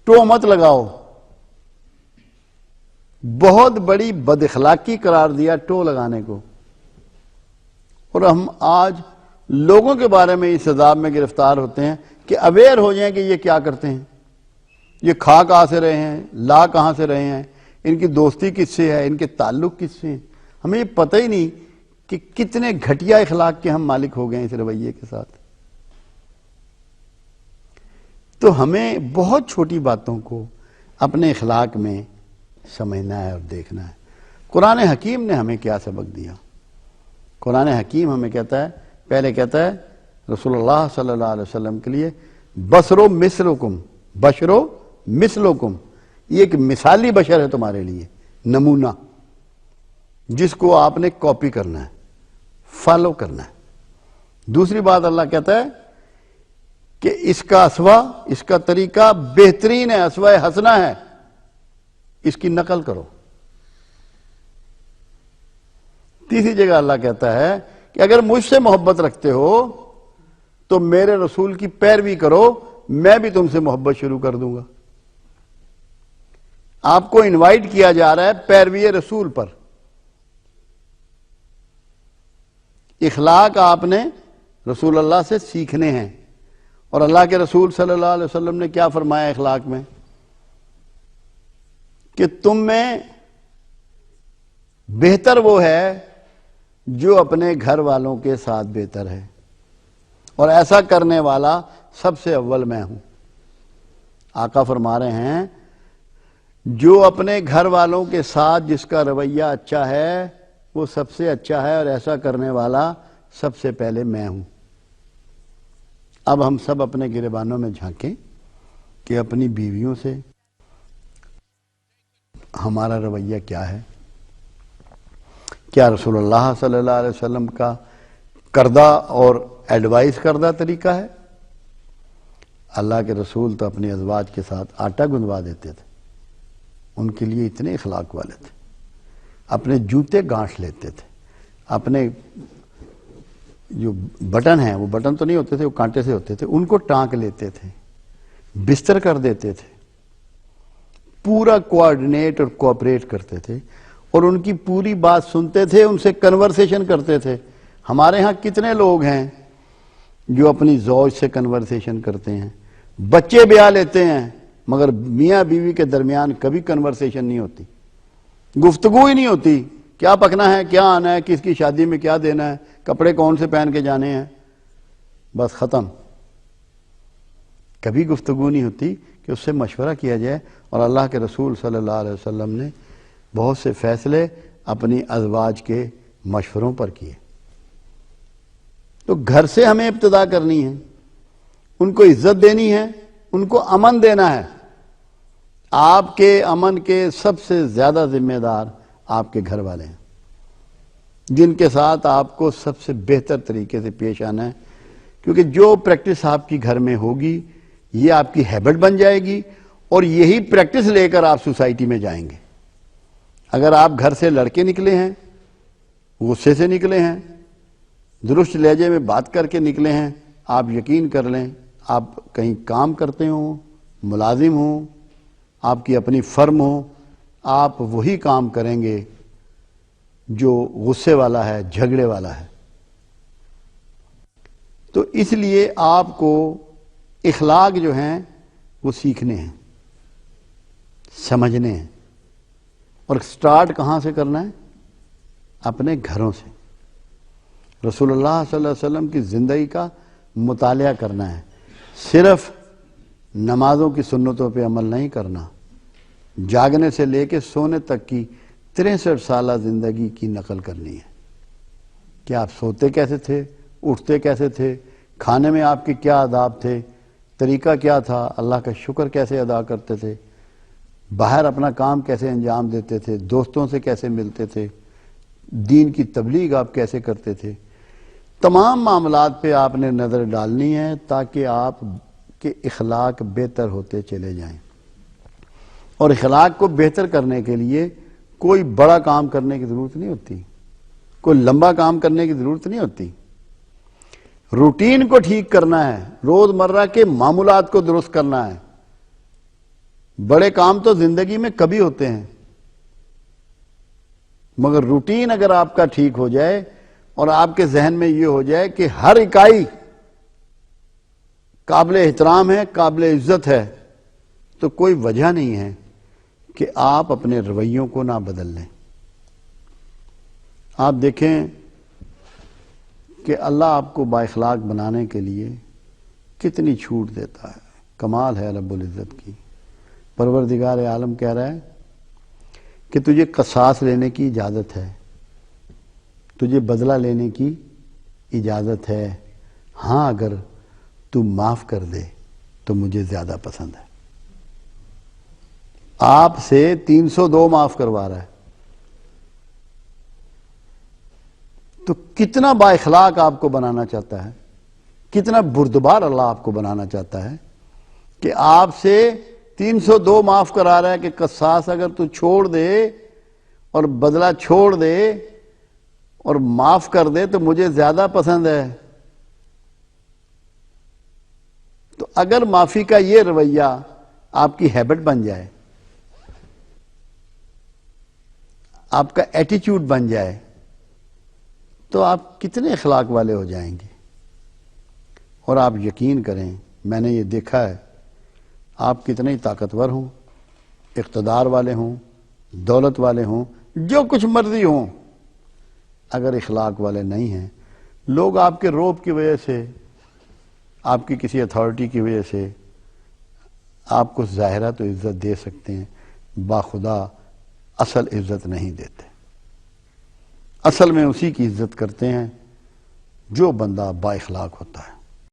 To مت لگاؤ. بہت بڑی بد اخلاقی قرار دیا ٹو لگانے کو. اور ہم آج لوگوں کے بارے میں اس عذاب میں گرفتار ہوتے ہیں کہ اویئر ہو جائیں کہ یہ کیا کرتے ہیں, یہ کھا کہاں سے رہے ہیں, لا کہاں سے رہے ہیں, ان کی دوستی کس سے ہے, ان کے تعلق کس سے ہیں. ہمیں یہ پتہ ہی نہیں کہ کتنے گھٹیا اخلاق کے ہم مالک ہو گئے ہیں اس رویے کے ساتھ. تو ہمیں بہت چھوٹی باتوں کو اپنے اخلاق میں سمجھنا ہے اور دیکھنا ہے. قرآن حکیم نے ہمیں کیا سبق دیا؟ قرآن حکیم ہمیں کہتا ہے, پہلے کہتا ہے رسول اللہ صلی اللہ علیہ وسلم کے لیے بشرو مثلکم, بشرو مثلکم, یہ ایک مثالی بشر ہے تمہارے لیے, نمونہ جس کو آپ نے کاپی کرنا ہے, فالو کرنا ہے. دوسری بات اللہ کہتا ہے کہ اس کا اسوا, اس کا طریقہ بہترین ہے, اسوا حسنہ ہے, اس کی نقل کرو. تیسری جگہ اللہ کہتا ہے کہ اگر مجھ سے محبت رکھتے ہو تو میرے رسول کی پیروی کرو, میں بھی تم سے محبت شروع کر دوں گا. آپ کو انوائٹ کیا جا رہا ہے پیروی رسول پر. اخلاق آپ نے رسول اللہ سے سیکھنے ہیں. اور اللہ کے رسول صلی اللہ علیہ وسلم نے کیا فرمایا اخلاق میں؟ کہ تم میں بہتر وہ ہے جو اپنے گھر والوں کے ساتھ بہتر ہے, اور ایسا کرنے والا سب سے اول میں ہوں. آقا فرما رہے ہیں جو اپنے گھر والوں کے ساتھ جس کا رویہ اچھا ہے وہ سب سے اچھا ہے, اور ایسا کرنے والا سب سے پہلے میں ہوں. اب ہم سب اپنے گریبانوں میں جھانکیں کہ اپنی بیویوں سے ہمارا رویہ کیا ہے. کیا رسول اللہ صلی اللہ علیہ وسلم کا کردہ اور ایڈوائز کردہ طریقہ ہے؟ اللہ کے رسول تو اپنی ازواج کے ساتھ آٹا گندوا دیتے تھے, ان کے لیے اتنے اخلاق والے تھے. اپنے جوتے گانٹھ لیتے تھے, اپنے جو بٹن ہیں وہ بٹن تو نہیں ہوتے تھے, وہ کانٹے سے ہوتے تھے, ان کو ٹانک لیتے تھے, بستر کر دیتے تھے, پورا کوآرڈینیٹ اور کوآپریٹ کرتے تھے, اور ان کی پوری بات سنتے تھے, ان سے کنورسیشن کرتے تھے. ہمارے ہاں کتنے لوگ ہیں جو اپنی زوج سے کنورسیشن کرتے ہیں, بچے بیاہ لیتے ہیں مگر میاں بیوی کے درمیان کبھی کنورسیشن نہیں ہوتی, گفتگو ہی نہیں ہوتی. کیا پکنا ہے, کیا آنا ہے, کس کی شادی میں کیا دینا ہے, کپڑے کون سے پہن کے جانے ہیں, بس ختم. کبھی گفتگو نہیں ہوتی کہ اس سے مشورہ کیا جائے. اور اللہ کے رسول صلی اللہ علیہ وسلم نے بہت سے فیصلے اپنی ازواج کے مشوروں پر کیے. تو گھر سے ہمیں ابتدا کرنی ہے, ان کو عزت دینی ہے, ان کو امن دینا ہے. آپ کے امن کے سب سے زیادہ ذمہ دار آپ کے گھر والے ہیں, جن کے ساتھ آپ کو سب سے بہتر طریقے سے پیش آنا ہے. کیونکہ جو پریکٹس آپ کی گھر میں ہوگی یہ آپ کی ہیبٹ بن جائے گی, اور یہی پریکٹس لے کر آپ سوسائٹی میں جائیں گے. اگر آپ گھر سے لڑکے نکلے ہیں, غصے سے نکلے ہیں, درست لہجے میں بات کر کے نکلے ہیں, آپ یقین کر لیں آپ کہیں کام کرتے ہوں, ملازم ہوں, آپ کی اپنی فرم ہو, آپ وہی کام کریں گے جو غصے والا ہے, جھگڑے والا ہے. تو اس لیے آپ کو اخلاق جو ہیں وہ سیکھنے ہیں, سمجھنے ہیں. اور سٹارٹ کہاں سے کرنا ہے؟ اپنے گھروں سے. رسول اللہ صلی اللہ علیہ وسلم کی زندگی کا مطالعہ کرنا ہے. صرف نمازوں کی سنتوں پہ عمل نہیں کرنا, جاگنے سے لے کے سونے تک کی 63 سالہ زندگی کی نقل کرنی ہے. کہ آپ سوتے کیسے تھے, اٹھتے کیسے تھے, کھانے میں آپ کے کیا آداب تھے, طریقہ کیا تھا, اللہ کا شکر کیسے ادا کرتے تھے, باہر اپنا کام کیسے انجام دیتے تھے, دوستوں سے کیسے ملتے تھے, دین کی تبلیغ آپ کیسے کرتے تھے. تمام معاملات پہ آپ نے نظر ڈالنی ہے تاکہ آپ کے اخلاق بہتر ہوتے چلے جائیں. اور اخلاق کو بہتر کرنے کے لیے کوئی بڑا کام کرنے کی ضرورت نہیں ہوتی, کوئی لمبا کام کرنے کی ضرورت نہیں ہوتی. روٹین کو ٹھیک کرنا ہے, روز مرہ کے معمولات کو درست کرنا ہے. بڑے کام تو زندگی میں کبھی ہوتے ہیں، مگر روٹین اگر آپ کا ٹھیک ہو جائے اور آپ کے ذہن میں یہ ہو جائے کہ ہر اکائی قابل احترام ہے، قابل عزت ہے، تو کوئی وجہ نہیں ہے کہ آپ اپنے رویوں کو نہ بدل لیں۔ آپ دیکھیں کہ اللہ آپ کو بااخلاق بنانے کے لیے کتنی چھوٹ دیتا ہے، کمال ہے رب العزت کی۔ پروردگار عالم کہہ رہا ہے کہ تجھے قصاص لینے کی اجازت ہے، تجھے بدلہ لینے کی اجازت ہے، ہاں اگر تو معاف کر دے تو مجھے زیادہ پسند ہے۔ آپ سے 302 معاف کروا رہا ہے، تو کتنا با اخلاق آپ کو بنانا چاہتا ہے، کتنا بردبار اللہ آپ کو بنانا چاہتا ہے کہ آپ سے 302 معاف کرا رہا ہے کہ قصاص اگر تو چھوڑ دے اور بدلہ چھوڑ دے اور معاف کر دے تو مجھے زیادہ پسند ہے۔ تو اگر معافی کا یہ رویہ آپ کی ہیبٹ بن جائے، آپ کا ایٹیچیوڈ بن جائے، تو آپ کتنے اخلاق والے ہو جائیں گے۔ اور آپ یقین کریں، میں نے یہ دیکھا ہے، آپ کتنے ہی طاقتور ہوں، اقتدار والے ہوں، دولت والے ہوں، جو کچھ مرضی ہوں، اگر اخلاق والے نہیں ہیں، لوگ آپ کے روب کی وجہ سے، آپ کی کسی اتھارٹی کی وجہ سے آپ کو ظاہرہ تو عزت دے سکتے ہیں، باخدا اصل عزت نہیں دیتے۔ اصل میں اسی کی عزت کرتے ہیں جو بندہ با اخلاق ہوتا ہے۔